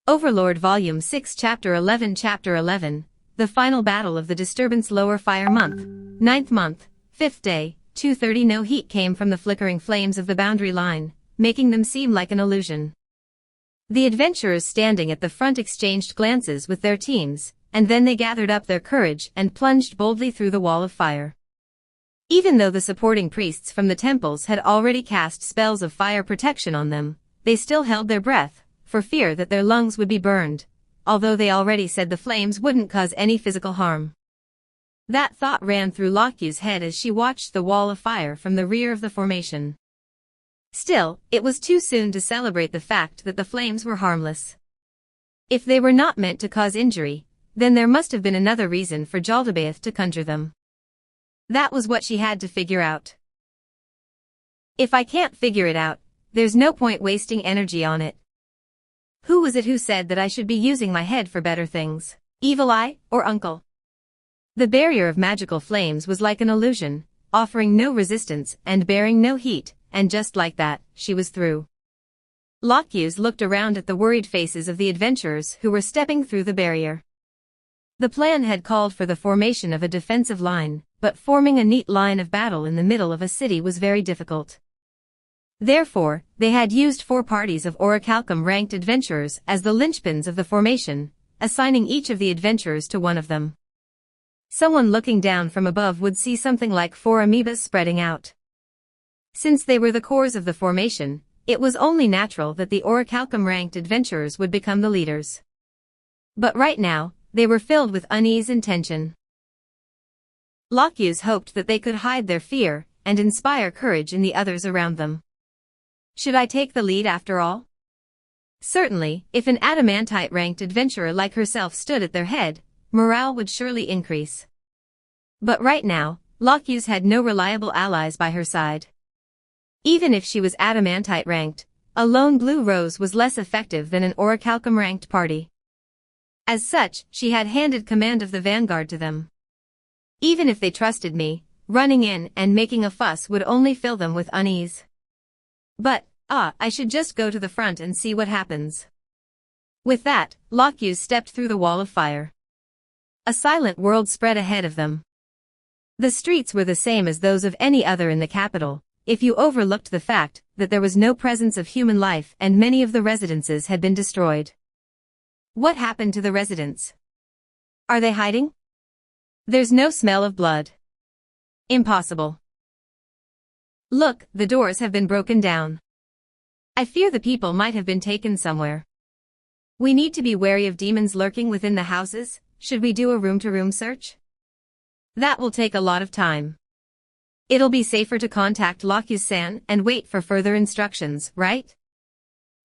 Overlord Volume 6 Chapter 11 The Final Battle of the Disturbance Lower Fire Month, 9th Month, 5th Day, 2:30 No heat came from the flickering flames of the boundary line, making them seem like an illusion. The adventurers standing at the front exchanged glances with their teams, and then they gathered up their courage and plunged boldly through the wall of fire. Even though the supporting priests from the temples had already cast spells of fire protection on them, they still held their breath, for fear that their lungs would be burned, although they already said the flames wouldn't cause any physical harm. That thought ran through Lokyu's head as she watched the wall of fire from the rear of the formation. Still, it was too soon to celebrate the fact that the flames were harmless. If they were not meant to cause injury, then there must have been another reason for Shalltear to conjure them. That was what she had to figure out. If I can't figure it out, there's no point wasting energy on it. Who was it who said that I should be using my head for better things? Evil Eye, or Uncle? The barrier of magical flames was like an illusion, offering no resistance and bearing no heat, and just like that, she was through. Lokyus looked around at the worried faces of the adventurers who were stepping through the barrier. The plan had called for the formation of a defensive line, but forming a neat line of battle in the middle of a city was very difficult. Therefore, they had used 4 parties of Orichalcum-ranked adventurers as the linchpins of the formation, assigning each of the adventurers to one of them. Someone looking down from above would see something like 4 amoebas spreading out. Since they were the cores of the formation, it was only natural that the Orichalcum-ranked adventurers would become the leaders. But right now, they were filled with unease and tension. Lokyus hoped that they could hide their fear and inspire courage in the others around them. Should I take the lead after all? Certainly, if an adamantite-ranked adventurer like herself stood at their head, morale would surely increase. But right now, Lokyus had no reliable allies by her side. Even if she was adamantite-ranked, a lone blue rose was less effective than an Orichalcum-ranked party. As such, she had handed command of the vanguard to them. Even if they trusted me, running in and making a fuss would only fill them with unease. But, I should just go to the front and see what happens. With that, Lokyus stepped through the wall of fire. A silent world spread ahead of them. The streets were the same as those of any other in the capital, if you overlooked the fact that there was no presence of human life and many of the residences had been destroyed. What happened to the residents? Are they hiding? There's no smell of blood. Impossible. Look, the doors have been broken down. I fear the people might have been taken somewhere. We need to be wary of demons lurking within the houses. Should we do a room-to-room search? That will take a lot of time. It'll be safer to contact Lokyus-san and wait for further instructions, right?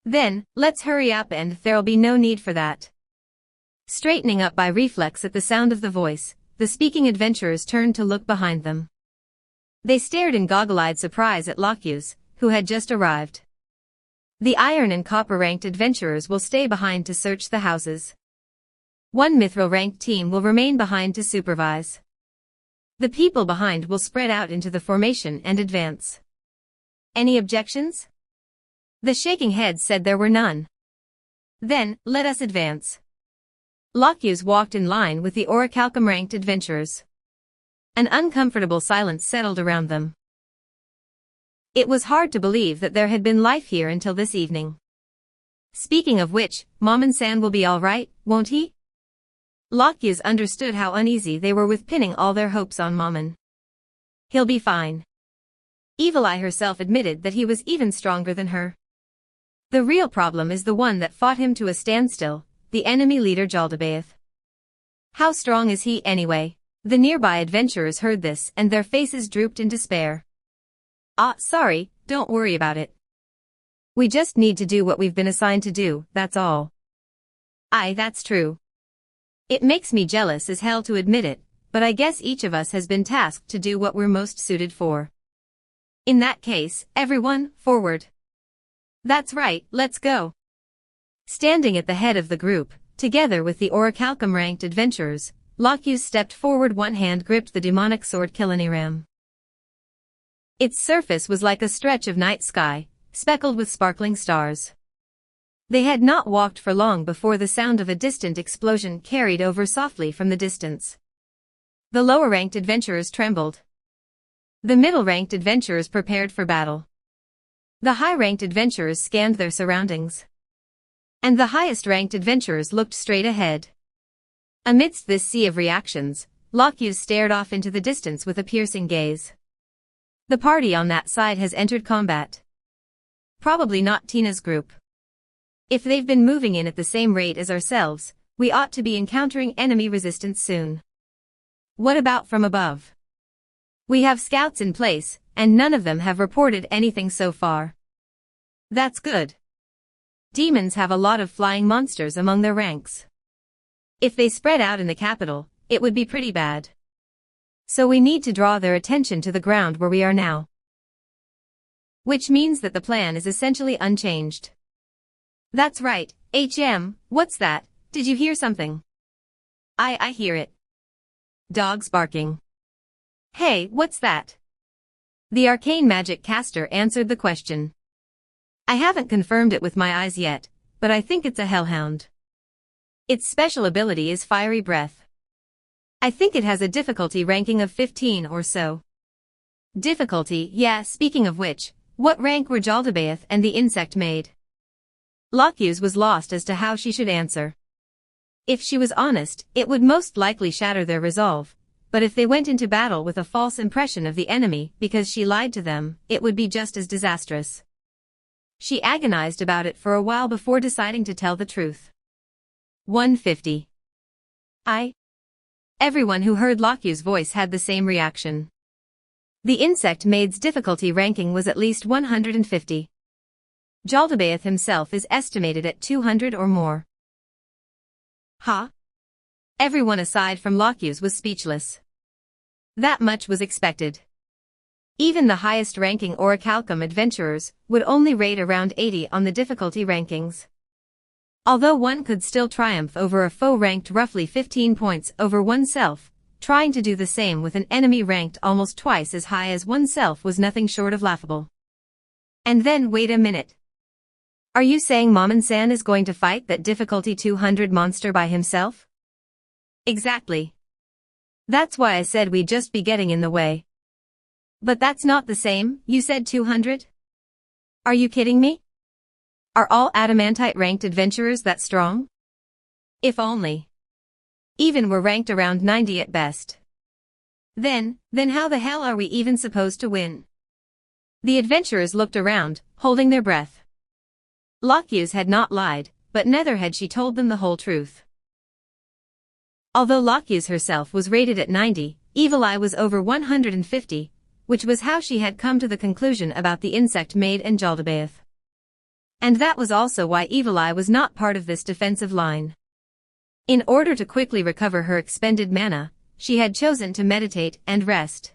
Then, let's hurry up and there'll be no need for that. Straightening up by reflex at the sound of the voice, the speaking adventurers turned to look behind them. They stared in goggle-eyed surprise at Lokyus, who had just arrived. The iron and copper-ranked adventurers will stay behind to search the houses. 1 mithril-ranked team will remain behind to supervise. The people behind will spread out into the formation and advance. Any objections? The shaking heads said there were none. Then, let us advance. Lokyus walked in line with the Orichalcum-ranked adventurers. An uncomfortable silence settled around them. It was hard to believe that there had been life here until this evening. Speaking of which, Momon-san will be all right, won't he? Lokyus understood how uneasy they were with pinning all their hopes on Momon. He'll be fine. Evil Eye herself admitted that he was even stronger than her. The real problem is the one that fought him to a standstill, the enemy leader Shalltear. How strong is he anyway? The nearby adventurers heard this and their faces drooped in despair. Sorry, don't worry about it. We just need to do what we've been assigned to do, that's all. Aye, that's true. It makes me jealous as hell to admit it, but I guess each of us has been tasked to do what we're most suited for. In that case, everyone, forward. That's right, let's go. Standing at the head of the group, together with the Orichalcum-ranked adventurers, Lokyus stepped forward. One hand gripped the demonic sword Kiliniram. Its surface was like a stretch of night sky, speckled with sparkling stars. They had not walked for long before the sound of a distant explosion carried over softly from the distance. The lower-ranked adventurers trembled. The middle-ranked adventurers prepared for battle. The high-ranked adventurers scanned their surroundings. And the highest-ranked adventurers looked straight ahead. Amidst this sea of reactions, Lockheed stared off into the distance with a piercing gaze. The party on that side has entered combat. Probably not Tina's group. If they've been moving in at the same rate as ourselves, we ought to be encountering enemy resistance soon. What about from above? We have scouts in place, and none of them have reported anything so far. That's good. Demons have a lot of flying monsters among their ranks. If they spread out in the capital, it would be pretty bad. So we need to draw their attention to the ground where we are now. Which means that the plan is essentially unchanged. That's right, what's that? Did you hear something? I hear it. Dogs barking. Hey, what's that? The arcane magic caster answered the question. I haven't confirmed it with my eyes yet, but I think it's a hellhound. Its special ability is fiery breath. I think it has a difficulty ranking of 15 or so. Difficulty, yeah, speaking of which, what rank were Jaldabaoth and the insect made? Lockheed was lost as to how she should answer. If she was honest, it would most likely shatter their resolve, but if they went into battle with a false impression of the enemy because she lied to them, it would be just as disastrous. She agonized about it for a while before deciding to tell the truth. 150. Everyone who heard Lockheed's voice had the same reaction. The insect maid's difficulty ranking was at least 150. Jaldabaoth himself is estimated at 200 or more. Huh? Everyone aside from Lockheed was speechless. That much was expected. Even the highest-ranking Orichalcum adventurers would only rate around 80 on the difficulty rankings. Although one could still triumph over a foe ranked roughly 15 points over oneself, trying to do the same with an enemy ranked almost twice as high as oneself was nothing short of laughable. And then wait a minute. Are you saying Momon-san is going to fight that difficulty 200 monster by himself? Exactly. That's why I said we'd just be getting in the way. But that's not the same, you said 200? Are you kidding me? Are all adamantite-ranked adventurers that strong? If only. Even we're ranked around 90 at best. Then how the hell are we even supposed to win? The adventurers looked around, holding their breath. Lockheed had not lied, but neither had she told them the whole truth. Although Lockheed herself was rated at 90, Evil Eye was over 150, which was how she had come to the conclusion about the insect maid and Jaldabaoth. And that was also why Evil Eye was not part of this defensive line. In order to quickly recover her expended mana, she had chosen to meditate and rest.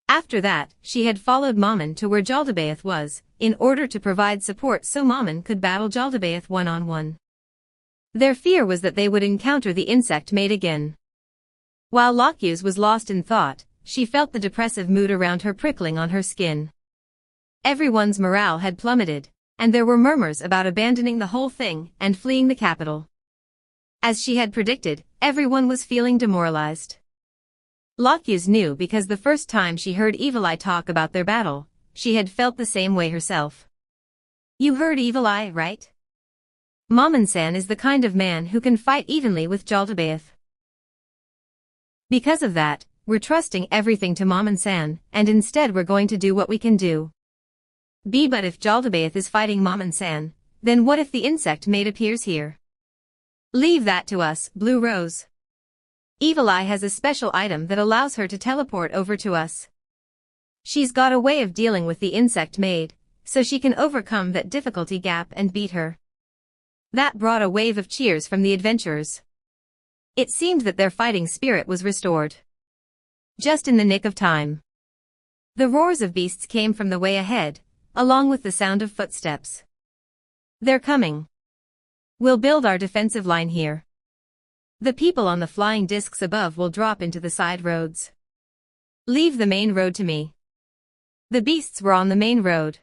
After that, she had followed Momon to where Jaldabaoth was, in order to provide support so Momon could battle Jaldabaoth one-on-one. Their fear was that they would encounter the insect maid again. While Lockheed was lost in thought, she felt the depressive mood around her prickling on her skin. Everyone's morale had plummeted, and there were murmurs about abandoning the whole thing and fleeing the capital. As she had predicted, everyone was feeling demoralized. Lockheed knew because the first time she heard Evil Eye talk about their battle, she had felt the same way herself. You heard Evil Eye, right? Momon-san is the kind of man who can fight evenly with Jaldabaoth. Because of that, we're trusting everything to Momon-san, and instead we're going to do what we can do. But if Jaldabaoth is fighting Momon-san, then what if the insect maid appears here? Leave that to us, Blue Rose. Evil Eye has a special item that allows her to teleport over to us. She's got a way of dealing with the insect maid, so she can overcome that difficulty gap and beat her. That brought a wave of cheers from the adventurers. It seemed that their fighting spirit was restored. Just in the nick of time. The roars of beasts came from the way ahead, along with the sound of footsteps. They're coming. We'll build our defensive line here. The people on the flying discs above will drop into the side roads. Leave the main road to me. The beasts were on the main road.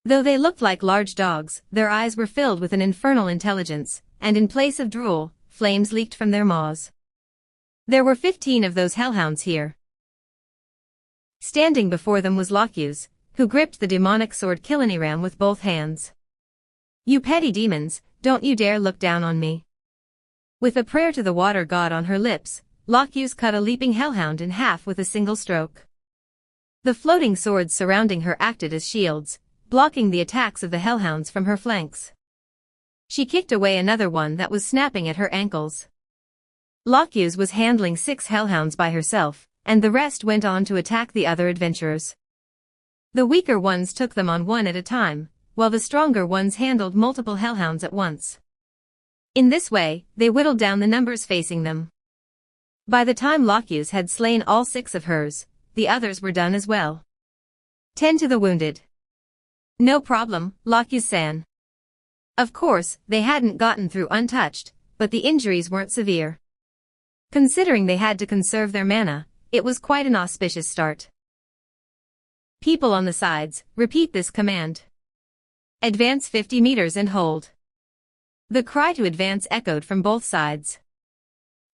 Though they looked like large dogs, their eyes were filled with an infernal intelligence, and in place of drool, flames leaked from their maws. There were 15 of those hellhounds here. Standing before them was Lockuse, who gripped the demonic sword Kiliniram with both hands. "You petty demons, don't you dare look down on me." With a prayer to the water god on her lips, Lockuse cut a leaping hellhound in half with a single stroke. The floating swords surrounding her acted as shields, blocking the attacks of the hellhounds from her flanks. She kicked away another one that was snapping at her ankles. Lockuse was handling 6 hellhounds by herself, and the rest went on to attack the other adventurers. The weaker ones took them on one at a time, while the stronger ones handled multiple hellhounds at once. In this way, they whittled down the numbers facing them. By the time Lockuse had slain all 6 of hers, the others were done as well. "Tend to the wounded." "No problem, Lockuse-san." Of course, they hadn't gotten through untouched, but the injuries weren't severe. Considering they had to conserve their mana, it was quite an auspicious start. "People on the sides, repeat this command. Advance 50 meters and hold." The cry to advance echoed from both sides.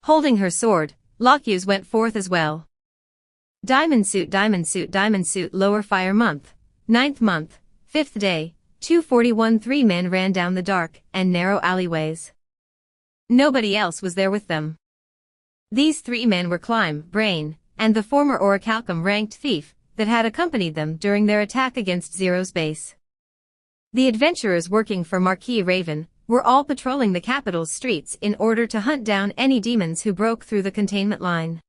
Holding her sword, Lockuse went forth as well. Diamond suit, diamond suit, diamond suit. Lower fire month, 9th month, 5th day, 2:41. 3 men ran down the dark and narrow alleyways. Nobody else was there with them. These 3 men were Climb, Brain, and the former Orichalcum ranked thief that had accompanied them during their attack against Zero's base. The adventurers working for Marquis Raven were all patrolling the capital's streets in order to hunt down any demons who broke through the containment line.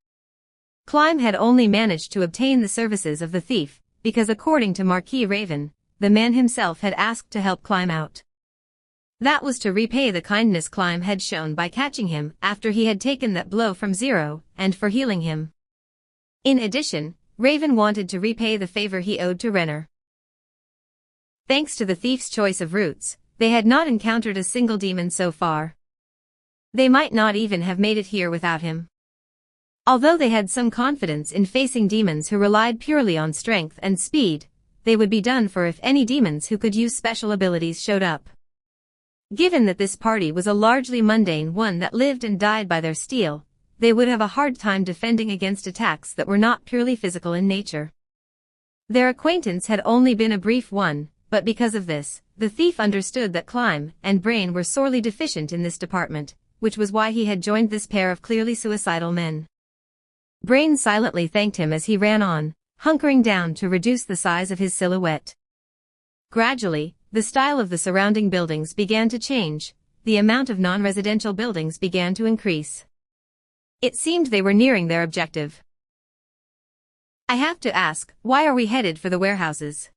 Climb had only managed to obtain the services of the thief because, according to Marquis Raven, the man himself had asked to help Climb out. That was to repay the kindness Climb had shown by catching him after he had taken that blow from Zero, and for healing him. In addition, Raven wanted to repay the favor he owed to Renner. Thanks to the thief's choice of routes, they had not encountered a single demon so far. They might not even have made it here without him. Although they had some confidence in facing demons who relied purely on strength and speed, they would be done for if any demons who could use special abilities showed up. Given that this party was a largely mundane one that lived and died by their steel, they would have a hard time defending against attacks that were not purely physical in nature. Their acquaintance had only been a brief one, but because of this, the thief understood that Climb and Brain were sorely deficient in this department, which was why he had joined this pair of clearly suicidal men. Brain silently thanked him as he ran on, hunkering down to reduce the size of his silhouette. Gradually, the style of the surrounding buildings began to change, the amount of non-residential buildings began to increase. It seemed they were nearing their objective. "I have to ask, why are we headed for the warehouses?"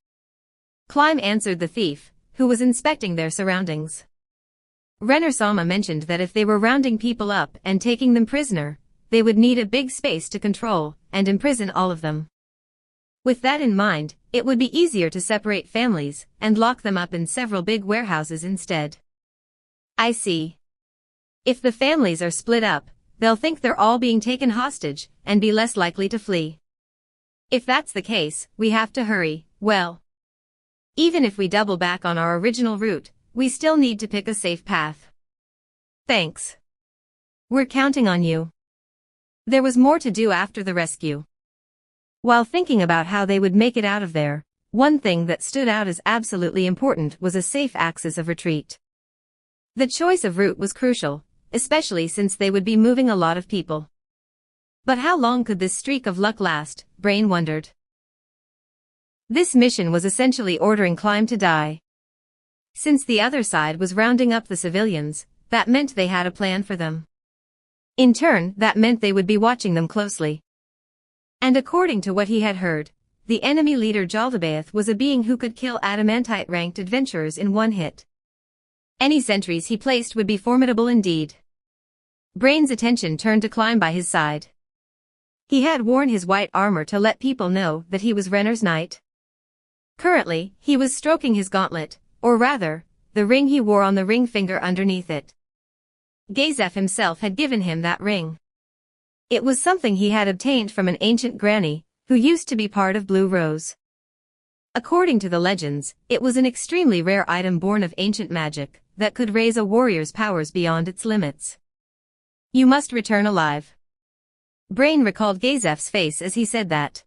Climb answered the thief, who was inspecting their surroundings. Renner-sama mentioned that if they were rounding people up and taking them prisoner, they would need a big space to control and imprison all of them. With that in mind, it would be easier to separate families and lock them up in several big warehouses instead. "I see. If the families are split up, they'll think they're all being taken hostage and be less likely to flee. If that's the case, we have to hurry. Well, even if we double back on our original route, we still need to pick a safe path." "Thanks. We're counting on you." There was more to do after the rescue. While thinking about how they would make it out of there, one thing that stood out as absolutely important was a safe axis of retreat. The choice of route was crucial, especially since they would be moving a lot of people. But how long could this streak of luck last, Brain wondered. This mission was essentially ordering Climb to die. Since the other side was rounding up the civilians, that meant they had a plan for them. In turn, that meant they would be watching them closely. And according to what he had heard, the enemy leader Jaldabaoth was a being who could kill adamantite-ranked adventurers in one hit. Any sentries he placed would be formidable indeed. Brain's attention turned to Climb by his side. He had worn his white armor to let people know that he was Renner's knight. Currently, he was stroking his gauntlet, or rather, the ring he wore on the ring finger underneath it. Gazef himself had given him that ring. It was something he had obtained from an ancient granny, who used to be part of Blue Rose. According to the legends, it was an extremely rare item born of ancient magic that could raise a warrior's powers beyond its limits. You must return alive. Brain recalled Gazef's face as he said that.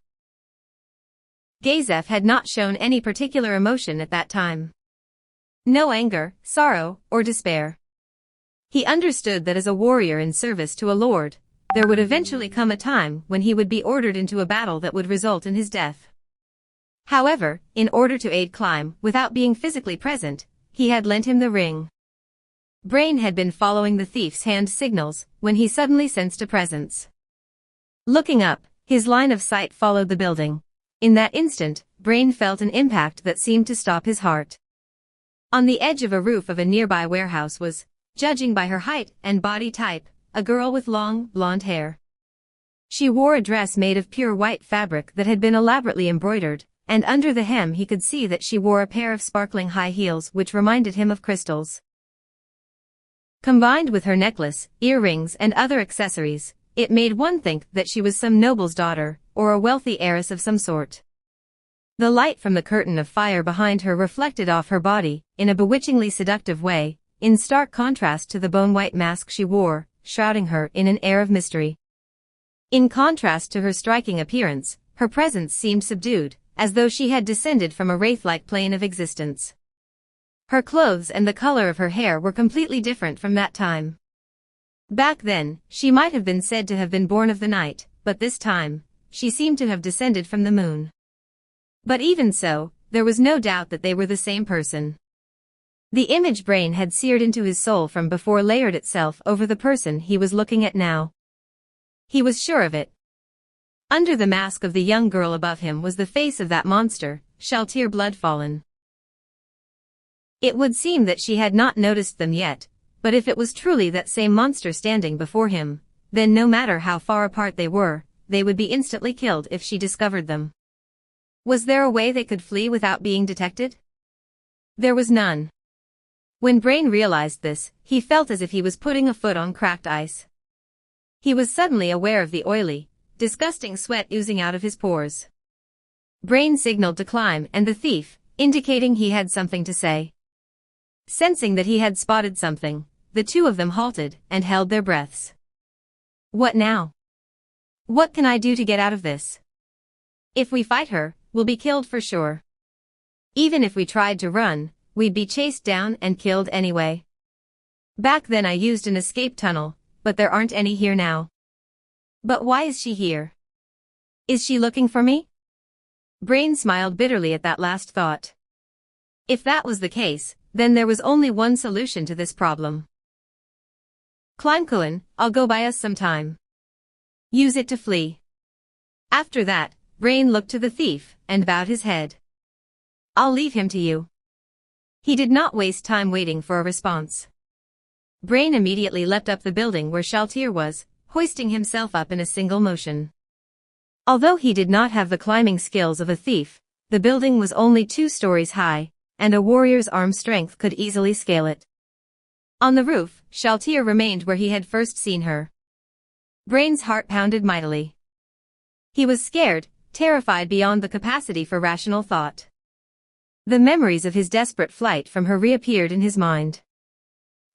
Gazef had not shown any particular emotion at that time. No anger, sorrow, or despair. He understood that as a warrior in service to a lord, there would eventually come a time when he would be ordered into a battle that would result in his death. However, in order to aid Climb without being physically present, he had lent him the ring. Brain had been following the thief's hand signals when he suddenly sensed a presence. Looking up, his line of sight followed the building. In that instant, Brain felt an impact that seemed to stop his heart. On the edge of a roof of a nearby warehouse was, judging by her height and body type, a girl with long, blonde hair. She wore a dress made of pure white fabric that had been elaborately embroidered, and under the hem he could see that she wore a pair of sparkling high heels which reminded him of crystals. Combined with her necklace, earrings and other accessories, it made one think that she was some noble's daughter, or a wealthy heiress of some sort. The light from the curtain of fire behind her reflected off her body, in a bewitchingly seductive way, in stark contrast to the bone-white mask she wore, shrouding her in an air of mystery. In contrast to her striking appearance, her presence seemed subdued, as though she had descended from a wraith-like plane of existence. Her clothes and the color of her hair were completely different from that time. Back then, she might have been said to have been born of the night, but this time, she seemed to have descended from the moon. But even so, there was no doubt that they were the same person. The image Brain had seared into his soul from before layered itself over the person he was looking at now. He was sure of it. Under the mask of the young girl above him was the face of that monster, Shalltear Bloodfallen. It would seem that she had not noticed them yet, but if it was truly that same monster standing before him, then no matter how far apart they were, they would be instantly killed if she discovered them. Was there a way they could flee without being detected? There was none. When Brain realized this, he felt as if he was putting a foot on cracked ice. He was suddenly aware of the oily, disgusting sweat oozing out of his pores. Brain signaled to Climb and the thief, indicating he had something to say. Sensing that he had spotted something, the two of them halted and held their breaths. What now? What can I do to get out of this? If we fight her, we'll be killed for sure. Even if we tried to run, we'd be chased down and killed anyway. Back then I used an escape tunnel, but there aren't any here now. But why is she here? Is she looking for me? Brain smiled bitterly at that last thought. If that was the case, then there was only one solution to this problem. Climb, I'll go buy us some time. Use it to flee. After that, Brain looked to the thief and bowed his head. I'll leave him to you. He did not waste time waiting for a response. Brain immediately leapt up the building where Shalltear was, hoisting himself up in a single motion. Although he did not have the climbing skills of a thief, the building was only 2 stories high, and a warrior's arm strength could easily scale it. On the roof, Shalltear remained where he had first seen her. Brain's heart pounded mightily. He was scared, terrified beyond the capacity for rational thought. The memories of his desperate flight from her reappeared in his mind.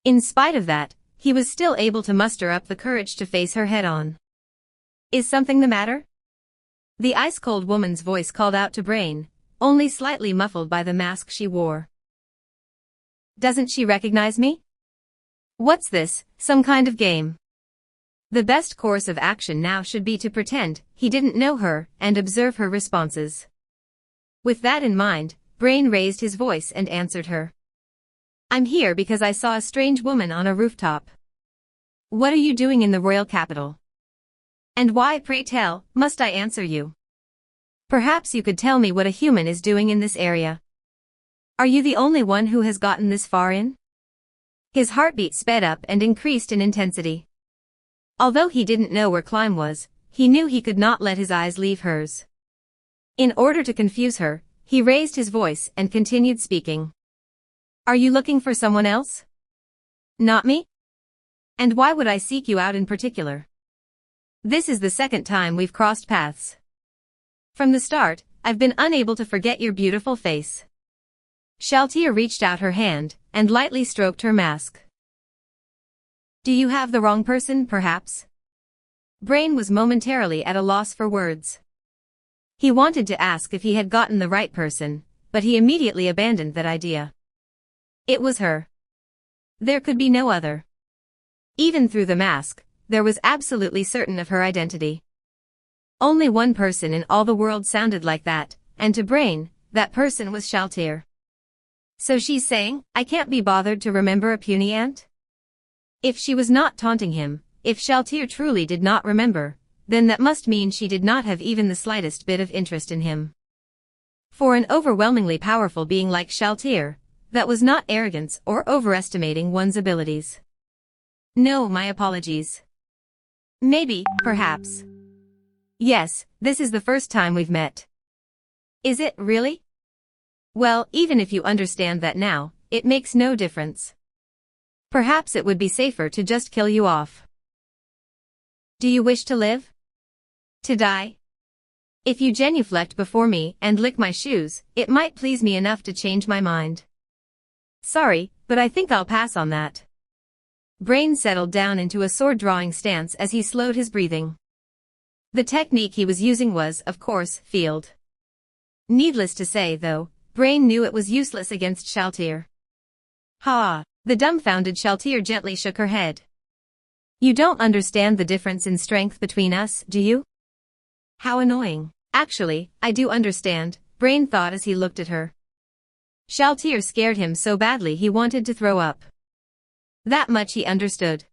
In spite of that, he was still able to muster up the courage to face her head-on. Is something the matter? The ice-cold woman's voice called out to Brain, only slightly muffled by the mask she wore. Doesn't she recognize me? What's this, some kind of game? The best course of action now should be to pretend he didn't know her and observe her responses. With that in mind, Brain raised his voice and answered her. I'm here because I saw a strange woman on a rooftop. What are you doing in the royal capital? And why, pray tell, must I answer you? Perhaps you could tell me what a human is doing in this area. Are you the only one who has gotten this far in? His heartbeat sped up and increased in intensity. Although he didn't know where Climb was, he knew he could not let his eyes leave hers. In order to confuse her, he raised his voice and continued speaking. Are you looking for someone else? Not me? And why would I seek you out in particular? This is the second time we've crossed paths. From the start, I've been unable to forget your beautiful face. Shalltear reached out her hand, and lightly stroked her mask. Do you have the wrong person, perhaps? Brain was momentarily at a loss for words. He wanted to ask if he had gotten the right person, but he immediately abandoned that idea. It was her. There could be no other. Even through the mask, there was absolutely certain of her identity. Only one person in all the world sounded like that, and to Brain, that person was Shalltear. So she's saying, I can't be bothered to remember a puny ant? If she was not taunting him, if Shalltear truly did not remember, then that must mean she did not have even the slightest bit of interest in him. For an overwhelmingly powerful being like Shalltear, that was not arrogance or overestimating one's abilities. No, my apologies. Maybe, perhaps. Yes, this is the first time we've met. Is it, really? Well, even if you understand that now, it makes no difference. Perhaps it would be safer to just kill you off. Do you wish to live? To die? If you genuflect before me and lick my shoes, it might please me enough to change my mind. Sorry, but I think I'll pass on that. Brain settled down into a sword-drawing stance as he slowed his breathing. The technique he was using was, of course, field. Needless to say, though, Brain knew it was useless against Shalltear. Ha! The dumbfounded Shalltear gently shook her head. You don't understand the difference in strength between us, do you? How annoying. Actually, I do understand, Brain thought as he looked at her. Shalltear scared him so badly he wanted to throw up. That much he understood.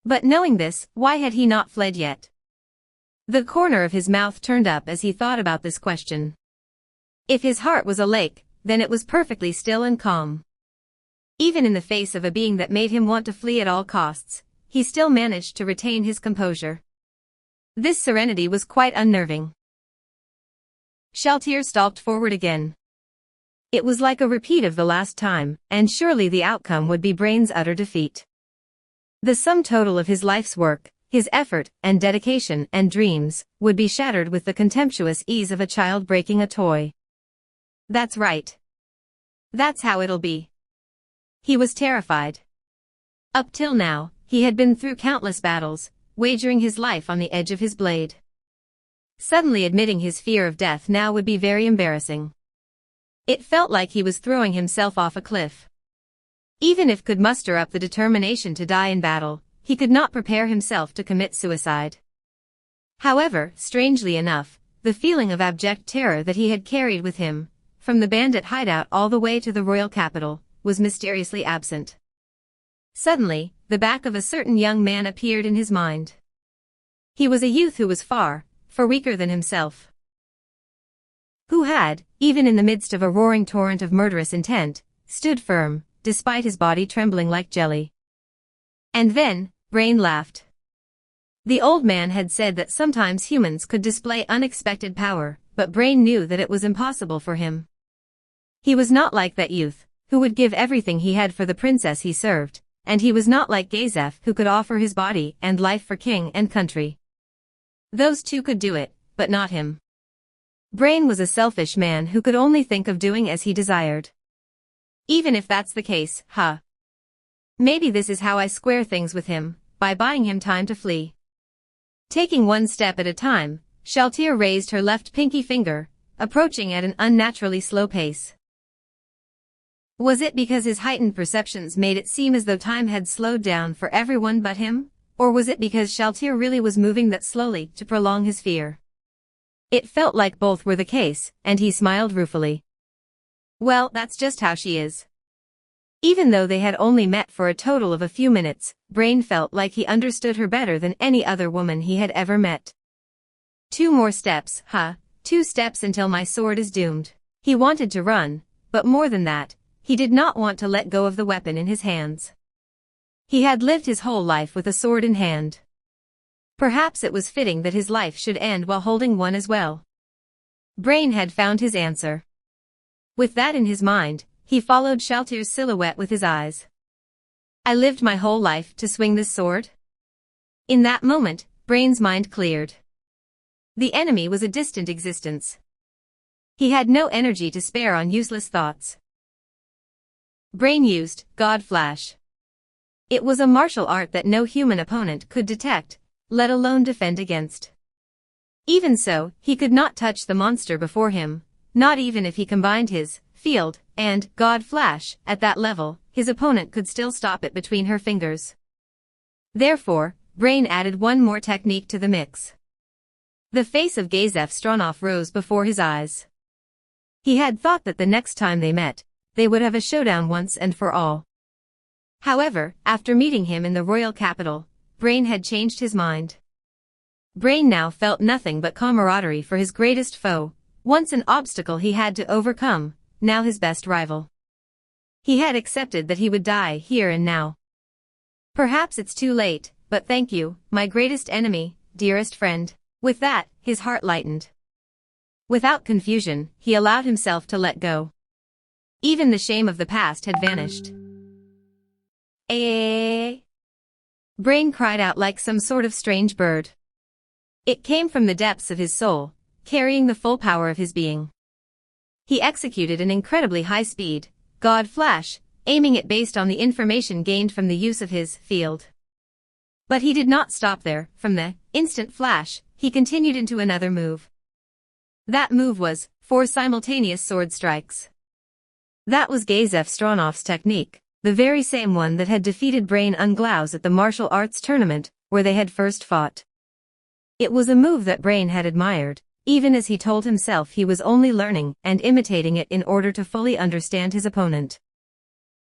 But knowing this, why had he not fled yet? The corner of his mouth turned up as he thought about this question. If his heart was a lake, then it was perfectly still and calm. Even in the face of a being that made him want to flee at all costs, he still managed to retain his composure. This serenity was quite unnerving. Shalltear stalked forward again. It was like a repeat of the last time, and surely the outcome would be Brain's utter defeat. The sum total of his life's work, his effort and dedication and dreams, would be shattered with the contemptuous ease of a child breaking a toy. That's right. That's how it'll be. He was terrified. Up till now, he had been through countless battles, wagering his life on the edge of his blade. Suddenly admitting his fear of death now would be very embarrassing. It felt like he was throwing himself off a cliff. Even if could muster up the determination to die in battle, he could not prepare himself to commit suicide. However, strangely enough, the feeling of abject terror that he had carried with him, from the bandit hideout all the way to the royal capital, was mysteriously absent. Suddenly, the back of a certain young man appeared in his mind. He was a youth who was far weaker than himself. Who had, even in the midst of a roaring torrent of murderous intent, stood firm, despite his body trembling like jelly. And then, Brain laughed. The old man had said that sometimes humans could display unexpected power, but Brain knew that it was impossible for him. He was not like that youth, who would give everything he had for the princess he served, and he was not like Gazef, who could offer his body and life for king and country. Those two could do it, but not him. Brain was a selfish man who could only think of doing as he desired. Even if that's the case, maybe this is how I square things with him, by buying him time to flee. Taking one step at a time, Shalltear raised her left pinky finger, approaching at an unnaturally slow pace. Was it because his heightened perceptions made it seem as though time had slowed down for everyone but him, or was it because Shalltear really was moving that slowly to prolong his fear? It felt like both were the case, and he smiled ruefully. Well, that's just how she is. Even though they had only met for a total of a few minutes, Brain felt like he understood her better than any other woman he had ever met. 2 more steps, 2 steps until my sword is doomed. He wanted to run, but more than that, he did not want to let go of the weapon in his hands. He had lived his whole life with a sword in hand. Perhaps it was fitting that his life should end while holding one as well. Brain had found his answer. With that in his mind, he followed Shalltear's silhouette with his eyes. I lived my whole life to swing this sword? In that moment, Brain's mind cleared. The enemy was a distant existence. He had no energy to spare on useless thoughts. Brain used God Flash. It was a martial art that no human opponent could detect, let alone defend against. Even so, he could not touch the monster before him, not even if he combined his field and God Flash. At that level, his opponent could still stop it between her fingers. Therefore, Brain added one more technique to the mix. The face of Gazef Stronov rose before his eyes. He had thought that the next time they met, they would have a showdown once and for all. However, after meeting him in the royal capital, Brain had changed his mind. Brain now felt nothing but camaraderie for his greatest foe, once an obstacle he had to overcome, now his best rival. He had accepted that he would die here and now. Perhaps it's too late, but thank you, my greatest enemy, dearest friend. With that, his heart lightened. Without confusion, he allowed himself to let go. Even the shame of the past had vanished. Brain cried out like some sort of strange bird. It came from the depths of his soul, carrying the full power of his being. He executed an incredibly high-speed God Flash, aiming it based on the information gained from the use of his field. But he did not stop there. From the instant flash, he continued into another move. That move was 4 simultaneous sword strikes. That was Gazef Stronov's technique, the very same one that had defeated Brain Unglaus at the martial arts tournament, where they had first fought. It was a move that Brain had admired, even as he told himself he was only learning and imitating it in order to fully understand his opponent.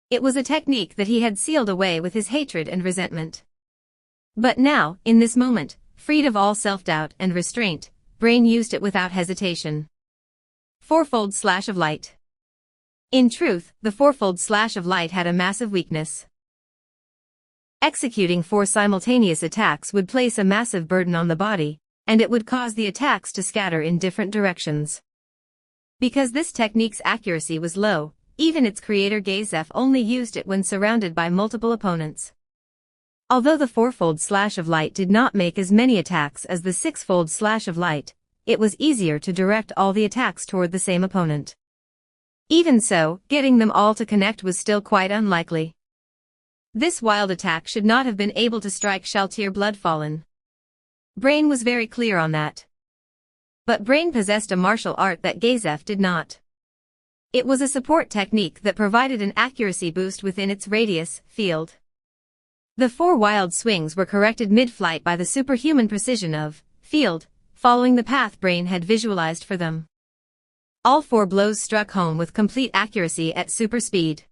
It was a technique that he had sealed away with his hatred and resentment. But now, in this moment, freed of all self-doubt and restraint, Brain used it without hesitation. Fourfold Slash of Light. In truth, the fourfold slash of light had a massive weakness. Executing 4 simultaneous attacks would place a massive burden on the body, and it would cause the attacks to scatter in different directions. Because this technique's accuracy was low, even its creator Gazef only used it when surrounded by multiple opponents. Although the fourfold slash of light did not make as many attacks as the sixfold slash of light, it was easier to direct all the attacks toward the same opponent. Even so, getting them all to connect was still quite unlikely. This wild attack should not have been able to strike Shalltear Bloodfallen. Brain was very clear on that. But Brain possessed a martial art that Gazef did not. It was a support technique that provided an accuracy boost within its radius field. The 4 wild swings were corrected mid-flight by the superhuman precision of field, following the path Brain had visualized for them. All 4 blows struck home with complete accuracy at super speed.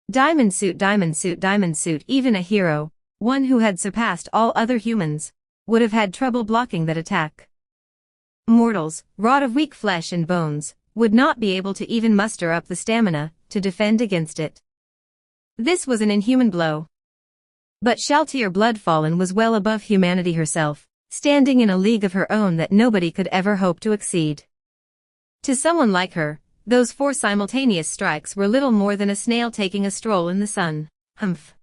Diamond suit, diamond suit, diamond suit. Even a hero, one who had surpassed all other humans, would have had trouble blocking that attack. Mortals, wrought of weak flesh and bones, would not be able to even muster up the stamina to defend against it. This was an inhuman blow. But Shalltear Bloodfallen was well above humanity herself, standing in a league of her own that nobody could ever hope to exceed. To someone like her, those 4 simultaneous strikes were little more than a snail taking a stroll in the sun. Humph.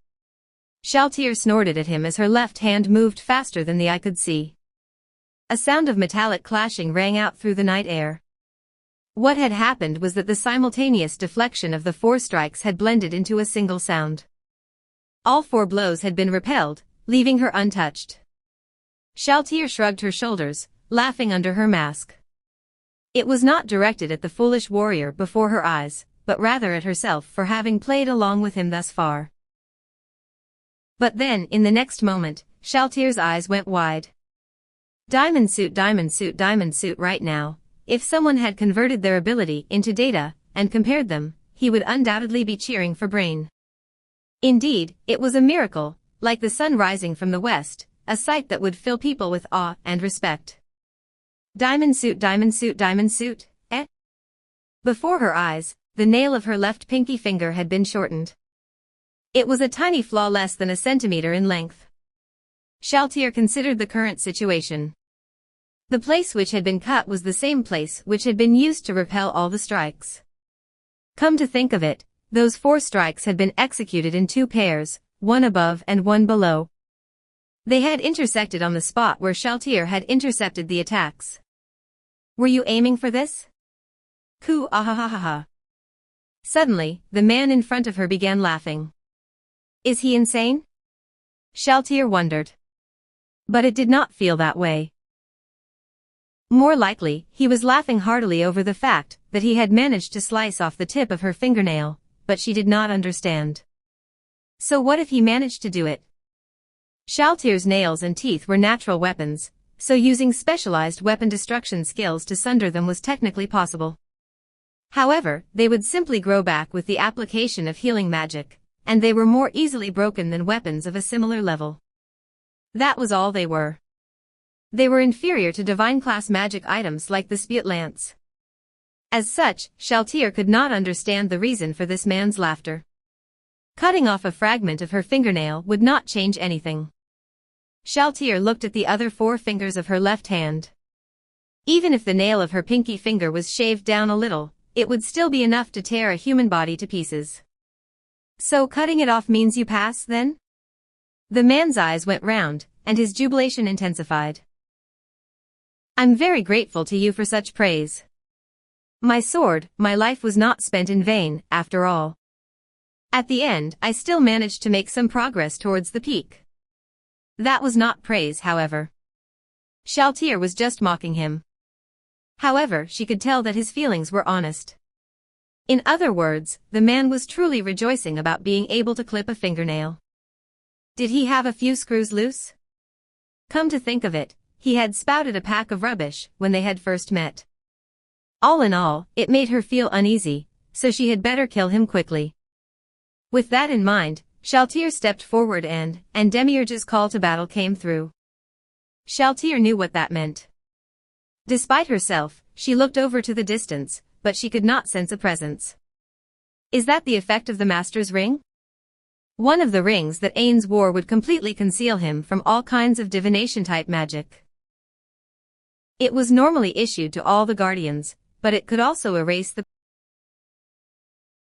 Shalltear snorted at him as her left hand moved faster than the eye could see. A sound of metallic clashing rang out through the night air. What had happened was that the simultaneous deflection of the 4 strikes had blended into a single sound. All 4 blows had been repelled, leaving her untouched. Shalltear shrugged her shoulders, laughing under her mask. It was not directed at the foolish warrior before her eyes, but rather at herself for having played along with him thus far. But then, in the next moment, Shalltear's eyes went wide. Diamond suit, diamond suit, diamond suit. Right now, if someone had converted their ability into data and compared them, he would undoubtedly be cheering for Brain. Indeed, it was a miracle, like the sun rising from the west, a sight that would fill people with awe and respect. Diamond suit, diamond suit, diamond suit, eh? Before her eyes, the nail of her left pinky finger had been shortened. It was a tiny flaw less than a centimeter in length. Shalltear considered the current situation. The place which had been cut was the same place which had been used to repel all the strikes. Come to think of it, those 4 strikes had been executed in 2 pairs, one above and one below. They had intersected on the spot where Shalltear had intercepted the attacks. Were you aiming for this? Coo ah ha ha ha ha. Suddenly, the man in front of her began laughing. Is he insane? Shalltear wondered. But it did not feel that way. More likely, he was laughing heartily over the fact that he had managed to slice off the tip of her fingernail, but she did not understand. So what if he managed to do it? Shalltear's nails and teeth were natural weapons, so using specialized weapon destruction skills to sunder them was technically possible. However, they would simply grow back with the application of healing magic, and they were more easily broken than weapons of a similar level. That was all they were. They were inferior to divine-class magic items like the Spjut Lance. As such, Shalltear could not understand the reason for this man's laughter. Cutting off a fragment of her fingernail would not change anything. Shalltear looked at the other 4 fingers of her left hand. Even if the nail of her pinky finger was shaved down a little, it would still be enough to tear a human body to pieces. So cutting it off means you pass, then? The man's eyes went round, and his jubilation intensified. I'm very grateful to you for such praise. My sword, my life was not spent in vain, after all. At the end, I still managed to make some progress towards the peak. That was not praise, however. Shalltear was just mocking him. However, she could tell that his feelings were honest. In other words, the man was truly rejoicing about being able to clip a fingernail. Did he have a few screws loose? Come to think of it, he had spouted a pack of rubbish when they had first met. All in all, it made her feel uneasy, so she had better kill him quickly. With that in mind, Shalltear stepped forward and Demiurge's call to battle came through. Shalltear knew what that meant. Despite herself, she looked over to the distance, but she could not sense a presence. Is that the effect of the Master's ring? One of the rings that Ainz wore would completely conceal him from all kinds of divination-type magic. It was normally issued to all the Guardians, but it could also erase the